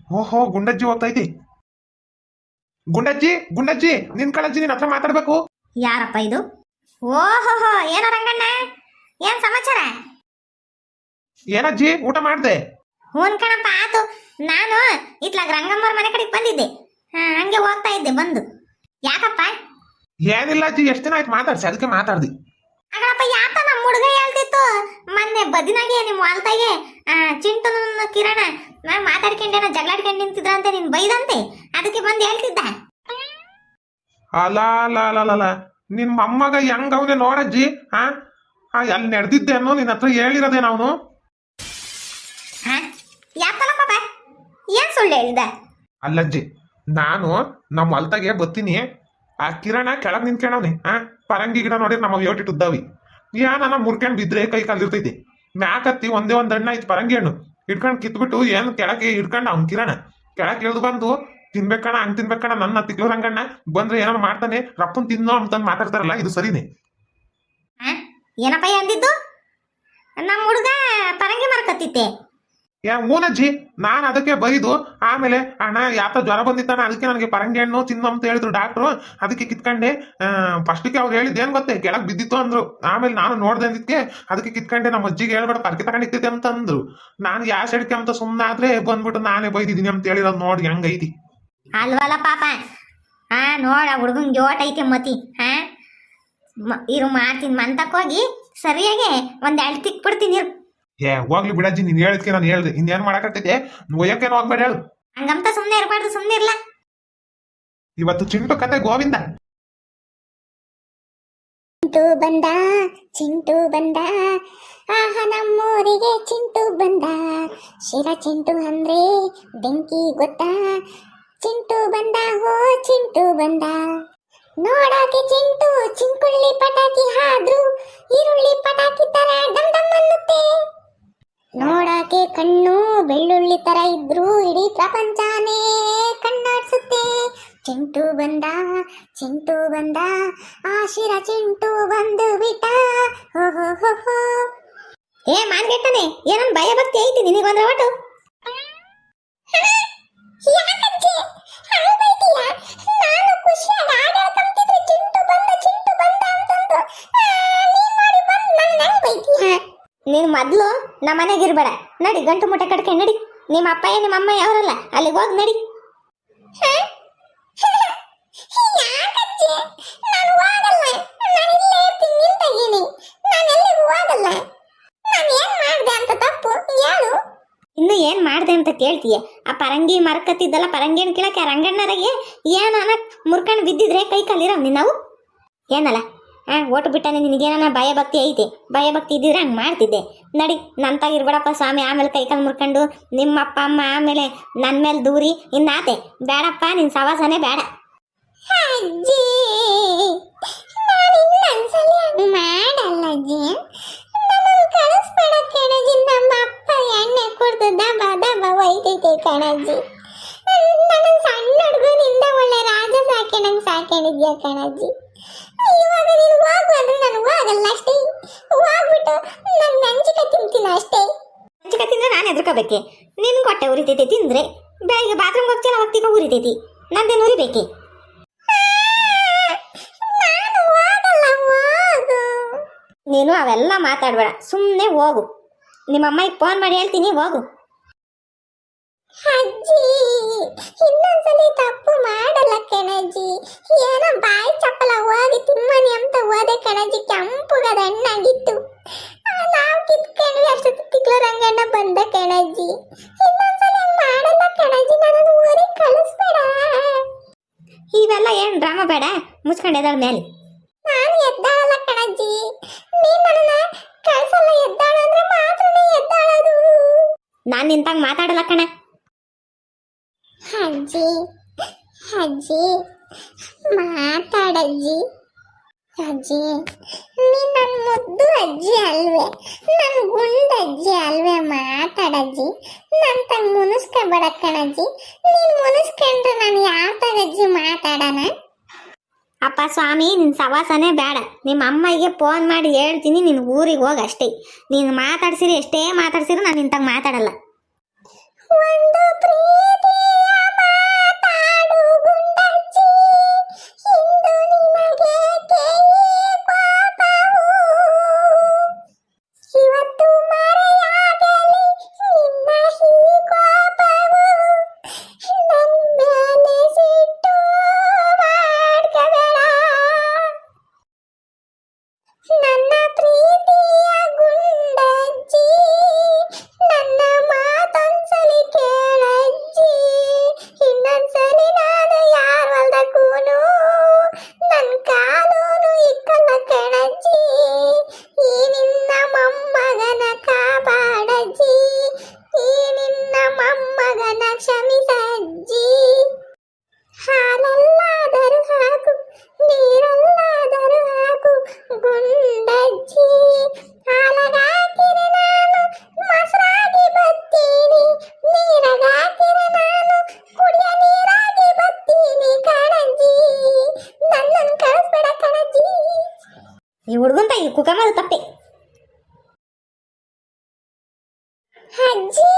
ಓಹೋ ಗುಂಡಜ್ಜಿ ಹೋಗ್ತೈತಿ. ಗುಂಡಜ್ಜಿ ಗುಂಡಜ್ಜಿ ನಿನ್ ಕಳಜ್ಜಿ ನಿನ್ ಹತ್ರ ಮಾತಾಡ್ಬೇಕು. ಯಾರಪ್ಪ ಇದು? ಓಹೋ, ಏನೋ ರಂಗಣ್ಣ, ಏನ್ ಸಮಾಚಾರ? ಏನಜ್ಜಿ ಊಟ ಮಾಡ್ದೆ? ಹೂನ್ ಕಣಪ್ಪ, ಆತು. ನಾನು ಇತ್ಲಾಗ ರಂಗಮ್ಮವ್ರ ಮನೆ ಕಡೆಗೆ ಬಂದಿದ್ದೆ. ಹಂಗೆ ಹೋಗ್ತಾ ಇದ್ದೆ ಬಂದು. ಯಾಕಪ್ಪ? ಏನಿಲ್ಲ ಅಜ್ಜಿ, ಎಷ್ಟು ದಿನ ಆಯ್ತು ಮಾತಾಡ್ಸಿ, ಅದಕ್ಕೆ ಮಾತಾಡ್ದಿ. ಹಾಗಪ್ಪ, ಯಾಕ ನಮ್ಮ ಹುಡುಗ ಹೇಳ್ತಿತ್ತು ಮೊನ್ನೆ ಬದಿನಾಗೆ ನಿಮ್ಮ ಹೊಲ್ತಾಗೆ ಚಿಂಟು ಕಿರಣ ಮಾತಾಡ್ಕೊಂಡೇನೋ ಜಗಳಾಡ್ಕೊಂಡು ನಿಂತಿದ್ರಂತೆ, ನೀನ್ ಬೈದಂತೆ, ಅದಕ್ಕೆ ಬಂದು ಹೇಳ್ತಿದ್ದ. ಅಲ ಅಲ ಅಲ ಅಲ ನಿನ್ ಮೊಮ್ಮಗ ಹೆಂಗವನೆ ನೋಡಜ್ಜಿ. ಅಲ್ಲಿ ನಡೆದಿದ್ದೇನೋ ನಿನ್ನ ಹತ್ರ ಹೇಳಿರೋದೇನ ಅವನು? ಯಾಕಲ್ಲಪ್ಪ, ಏನ್ ಸುಳ್ಳು ಹೇಳಿದ? ಅಲ್ಲಜ್ಜಿ, ನಾನು ನಮ್ಮ ಹೊಲ್ತಾಗೆ ಬತ್ತೀನಿ, ಆ ಕಿರಣ ಕೆಳಗ್ ನಿಂತ್ಕೊಂಡವ್ನಿ. ಪರಂಗಿ ಗಿಡ ನೋಡಿ ನಮ್ಮ ಯೋಟಿಟ್ಟುದ್ದಾವಿ, ಏನ ಮುರ್ಕೊಂಡ್ ಬಿದ್ರೆ ಕೈ ಕಾಲಿರ್ತೈತಿ. ಮ್ಯಾಕತ್ತಿ ಒಂದೇ ಒಂದ್ ಹಣ್ಣು ಆಯ್ತು ಪರಂಗಿ ಹಣ್ಣು ಹಿಡ್ಕೊಂಡ್ ಕಿತ್ಬಿಟ್ಟು ಏನ್ ಕೆಳಗೆ ಹಿಡ್ಕೊಂಡ ಅವ್ನ್ ಕಿರಣ ಕೆಳಗೆ ಇಳ್ದು ಬಂದು ತಿನ್ಬೇಕಣ ಹಂಗ್ ತಿನ್ಬೇಕಣ ನನ್ನ ತಿಕ್ಲು ರಂಗಣ್ಣ ಬಂದ್ರೆ ಏನಾರು ಮಾಡ್ತಾನೆ ರಪ್ಪನ್ ತಿನ್ನೋ ಅಂತಂದ್ ಮಾತಾಡ್ತಾರಲ್ಲ, ಇದು ಸರಿನೇ? ಏನಪ್ಪ ಅಂದಿದ್ದು? ನಮ್ಮ ಹುಡುಗ ಪರಂಗಿ ಮಾರ್ಕತ್ತಿತ್ತೆ. ಮೂನಜ್ಜಿ, ನಾನ್ ಅದಕ್ಕೆ ಬೈದು ಆಮೇಲೆ ಅಣ್ಣ ಯಾತ ಜ್ವರ ಬಂದಿತ್ತಾನ, ಅದಕ್ಕೆ ನನಗೆ ಪರಂಗಿ ಹಣ್ಣು ತಿನ್ನು ಅಂತ ಹೇಳಿದ್ರು ಡಾಕ್ಟ್ರು, ಅದಕ್ಕೆ ಕಿತ್ಕೊಂಡೆ. ಫಸ್ಟಿಗೆ ಅವ್ರು ಹೇಳಿದ್ ಏನ್ ಗೊತ್ತೇ, ಕೆಳಗ್ ಬಿದ್ದಿತ್ತು ಅಂದ್ರು. ಆಮೇಲೆ ನಾನು ನೋಡ್ದೆ ಅಂದಿದ್ಕೆ ಅದಕ್ಕೆ ಕಿತ್ಕೊಂಡೆ, ನಮ್ಮ ಅಜ್ಜಿಗೆ ಹೇಳ್ಬೇಡ ಪರ್ಕೆ ತಗೊಂಡಿರ್ತೈತೆ ಅಂತ ಅಂದ್ರು. ನಾನು ಯಾ ಸೈಡ್ಕೆ ಅಂತ ಸುಮ್ಮನಾದ್ರೆ ಬಂದ್ಬಿಟ್ಟು ನಾನೇ ಬೈದಿದ್ದೀನಿ ಅಂತ ಹೇಳಿರೋದು ನೋಡಿ ಹೆಂಗೈತಿ. ಅಲ್ವಲ್ಲ ಪಾಪ, ನೋಡ ಹುಡುಗನ್ ಜೋಟ್ ಐತೆ ಮತಿ. ಇರು ಮಾಡ್ತೀನಿ ಮಂತಕ್ ಹೋಗಿ ಸರಿಯಾಗಿ ಒಂದ್ ಎಳ್ ತಿಕ್ಬಿಡ್ತೀನಿ. ಹೋಗ್ಲಿ ಬಿಡಜ್ಜಿ, ನೀನ್ ಹೇಳಿದ್ಕೆ ನಾನು ಹೇಳ್ದೆ, ಇನ್ನೇನ್ ಮಾಡಕತ್ತೈತೆ, ಒಯ್ಯಕ್ಕೇನು ಹೋಗ್ಬೇಡ ಹೇಳು. ಹಂಗಂತ ಸುಮ್ನೆ ಇರ್ಬಾರ್ದು, ಸುಮ್ನೆ ಇರ್ಲ. ಇವತ್ತು ಚಿಂಟು ಕತೆ ಗೋವಿಂದ. ಚಿಂಟು ಬಂದ, ಚಿಂಟು ಬಂದ, ಆಹ ನಮ್ಮೂರಿಗೆ ಚಿಂಟು ಬಂದ. ಶಿರ ಚಿಂಟು ಅಂದ್ರೆ ಬೆಂಕಿ ಗೊತ್ತಾ? ಚಿಂಟು ಬಂದ, ಹೋ ಚಿಂಟು ಬಂದ. ನೋಡಾಕೆ ಚಿಂಟು ಚಿಂಕುಳ್ಳಿ ಪಟಾಕಿ ಹಾದ್ರು, ಈರುಳ್ಳಿ ಪಟಾಕಿ ತರ ಡಮ್ ಡಮ್ ಅನ್ನುತ್ತೆ. ನೋಡಾಕೆ ಕಣ್ಣು ಬೆಳ್ಳುಳ್ಳಿ ತರ ಇದ್ರು, ಇಡೀ ಪ್ರಪಂಚನೇ ಕಣ್ಣಾಡ್ಸುತ್ತೆ. ಚಿಂಟು ಬಂದ, ಚಿಂಟು ಬಂದ, ಆಶಿರ ಚಿಂಟು ಬಂದು ಬಿಟ್ಟ. ಹೋ ಏ ಮಾನ್ಗೆಟ್ಟನೆ, ಏನನ್ ಭಯ ಭಕ್ತಿ ಐತಿ ನಿನಗೊಂದ್ರೆ ಒಟ್ಟು? ನಾನು ಖುಷಿಯಾಗಿ ಆಡಾಡ್ಕೊಂತಿದ್ರೆ ಚಿಂಟು ಬಂದ, ಚಿಂಟು ಬಂದ ಅಂತಂದು ನೀನ್ ಮಾಡಿ ಬಂದು ನನ್ನ ಹೆಂಗ್ ಬೈತೀಯ? ನೀನು ಮೊದ್ಲು ನಮ್ಮ ಮನೆಗೆ ಇರ್ಬೇಡ, ನಡಿ ಗಂಟು ಮುಟ್ಟೆ ಕಟ್ಕೊಂಡು ನಡಿ. ನಿಮ್ಮ ಅಪ್ಪಯ್ಯ ನಿಮ್ಮ ಅಮ್ಮ ಯಾವರಲ್ಲ ಅಲ್ಲಿಗೆ ಹೋಗಿ ನಡಿ. ಯಾಕಜ್ಜಿ ನಾನು ಹೋಗಲ್ಲ, ನಾನು ಇಲ್ಲೇ ಇರ್ತೀನಿ, ನಿಂತಾಗೀನಿ, ನಾನು ಎಲ್ಲಿಗೂ ಹೋಗಲ್ಲ. ನಾನು ಏನ್ ಮಾಡ್ದೆ ಅಂತ ತಪ್ಪು ಹೇಳು. ಇನ್ನು ಏನ್ ಮಾಡ್ದೆ ಅಂತ ಕೇಳ್ತೀಯ? ಆ ಪರಂಗಿ ಮರಕತ್ತಿದ್ದಲ್ಲ, ಪರಂಗಿನ ಕೀಳಕ್ಕೆ ಆ ರಂಗಣ್ಣರಿಗೆ ಏನಾನ ಮುರ್ಕೊಂಡು ಬಿದ್ದಿದ್ರೆ ಕೈ ಕಾಲಿರವ್ ನಾವು ಏನಲ್ಲ. ಓಟು ಬಿಟ್ಟಾನೆ, ನಿನಗೇನ ಭಯ ಭಕ್ತಿ ಐತೆ? ಭಯ ಭಕ್ತಿ ಇದ್ದಿದ್ರೆ ಹಂಗೆ ಮಾಡ್ತಿದ್ದೆ. ನಡಿ ನಂತಾಗಿರ್ಬೇಡಪ್ಪ ಸ್ವಾಮಿ, ಆಮೇಲೆ ಕೈ ಕಾಲು ಮುರ್ಕೊಂಡು ನಿಮ್ಮ ಅಪ್ಪ ಅಮ್ಮ ಆಮೇಲೆ ನನ್ನ ಮೇಲೆ ದೂರಿ ಇನ್ನಾತೆ. ಬೇಡಪ್ಪ, ನಿನ್ನ ಸವಾಸನೆ ಬೇಡ. ಅಜ್ಜಿ ನಾನು ಇನ್ನೊಂದ್ಸಲ ಹಂಗೆ ಮಾಡಲ್ಲ ಅಜ್ಜಿ, ನನ್ನನ್ನು ಕಳಿಸ್ಬೇಡ ಕಣಜ್ಜಿ. ನಮ್ಮ ಅಪ್ಪ ಎಣ್ಣೆ ಕುಡ್ದು ದಬ ದಬ ಒಯ್ತೈತೆ ಕಣಜ್ಜಿ. ನನ್ನ ಸಣ್ಣ ಹುಡುಗನಿಂದ ಒಳ್ಳೆ ರಾಜ ಸಾಕೊಂಡಿದ್ಯಾ ಕಣಜ್ಜಿ. ಇವಾಗ ನೀನು ಹೋಗು ಅಂದ್ರೆ ನಾನು ಹೋಗಲ್ಲ ಅಷ್ಟೇ. ಹೋಗ್ಬಿಟ್ಟು ನಾನು ನಂಚಿಕ ತಿಂತೀನಿ ಅಷ್ಟೇ. ನಂಚಿಕ ತಿಂದ್ರೆ ನಾನು ಎದ್ರಕೋಬೇಕೆ? ನಿನ್ ಕೊಟ್ಟೆ ಉರಿತೈತಿ ತಿಂದ್ರೆ, ಬೆಳಿಗ್ಗೆ ಬಾತ್ರೂಮ್ಗೆ ಹೋಗ್ತಿಲ್ಲ ಹೋಗ್ತಿಗ ಉರಿತೈತಿ, ನಂದೇನು ಉರಿಬೇಕೆ? ನಾನು ಹೋಗಲ್ಲ, ಹೋಗು. ನೀನು ಅವೆಲ್ಲ ಮಾತಾಡಬೇಡ, ಸುಮ್ಮನೆ ಹೋಗು. ನಿಮ್ಮ ಅಮ್ಮಗೆ ಫೋನ್ ಮಾಡಿ ಹೇಳ್ತೀನಿ, ಹೋಗು. ಅಜ್ಜಿ ಇನ್ನೊಂದ್ಸಲಿ ತಪ್ಪು ಮಾಡಲ್ಲ ಕಣಜ್ಜಿ. ಏನೋ ಬಾಯಿ ಚಪ್ಪಲ ಹೋಗಿ ತಿಮ್ಮನಿ ಅಂತ ಹೋದೆ ಕಣಜ್ಜಿ. ಕೆಂಪುಗದ ಹಣ್ಣಾಗಿತ್ತು, ನಾವು ಕಿತ್ಕೊಂಡ್ವಿ, ಅಷ್ಟೊತ್ತು ತಿಕ್ಲು ರಂಗಣ್ಣ ಬಂದ ಕಣಜ್ಜಿ. ಇನ್ನೊಂದ್ಸಲಿ ಹಂಗೆ ಮಾಡಲ್ಲ ಕಣಜ್ಜಿ, ನನ್ನನ್ನು ಊರಿಗೆ ಕಳಿಸ್ಬೇಡ. ಇವೆಲ್ಲ ಏನು ಡ್ರಾಮಾ ಬೇಡ, ಮುಚ್ಕೊಂಡು ಎದ್ದಾಳ ಮೇಲೆ. ನಾನು ಎದ್ದಾಳಲ್ಲ ಕಣಜ್ಜಿ, ನೀನು ನನ್ನನ್ನ ಕಳಿಸಲ್ಲ. ಎದ್ದಾಳ ಅಂದ್ರೆ ಮಾತ್ರನೇ ಎದ್ದಾಳದು. ನಾನು ನಿಂತಾಗ ಮಾತಾಡಲ್ಲ ಕಣ. ಅಜ್ಜಿ ಅಜ್ಜಿ ಮಾತಾಡಜ್ಜಿ. ಅಜ್ಜಿ ನೀನ್ ನನ್ನ ಮುದ್ದು ಅಜ್ಜಿ ಅಲ್ವೇ, ನನ್ನ ಗುಂಡಜ್ಜಿ ಅಲ್ವೇ? ಮಾತಾಡಜ್ಜಿ, ನನ್ನ ತಂಗ ಮುನಿಸ್ಕೋಬೇಡ ಕಣಜ್ಜಿ. ನೀನ್ ಮುನಿಸ್ಕೊಂಡ್ರೆ ನಾನು ಯಾವ ತಗಜ್ಜಿ ಮಾತಾಡೋಣ? ಅಪ್ಪ ಸ್ವಾಮಿ, ನಿನ್ನ ಸವಾಸನೆ ಬೇಡ. ನಿಮ್ಮ ಅಮ್ಮಗೆ ಫೋನ್ ಮಾಡಿ ಹೇಳ್ತೀನಿ, ನೀನು ಊರಿಗೆ ಹೋಗಿ ಅಷ್ಟೇ. ನೀನು ಮಾತಾಡ್ಸಿರಿ, ಎಷ್ಟೇ ಮಾತಾಡ್ಸಿರು ನಾನು ನಿಂತಾಗ ಮಾತಾಡಲ್ಲ. ಒಂದು ಪ್ರೀತಿ ಕುಕಮದು ತಪ್ಪೆ. ಅಜ್ಜಿ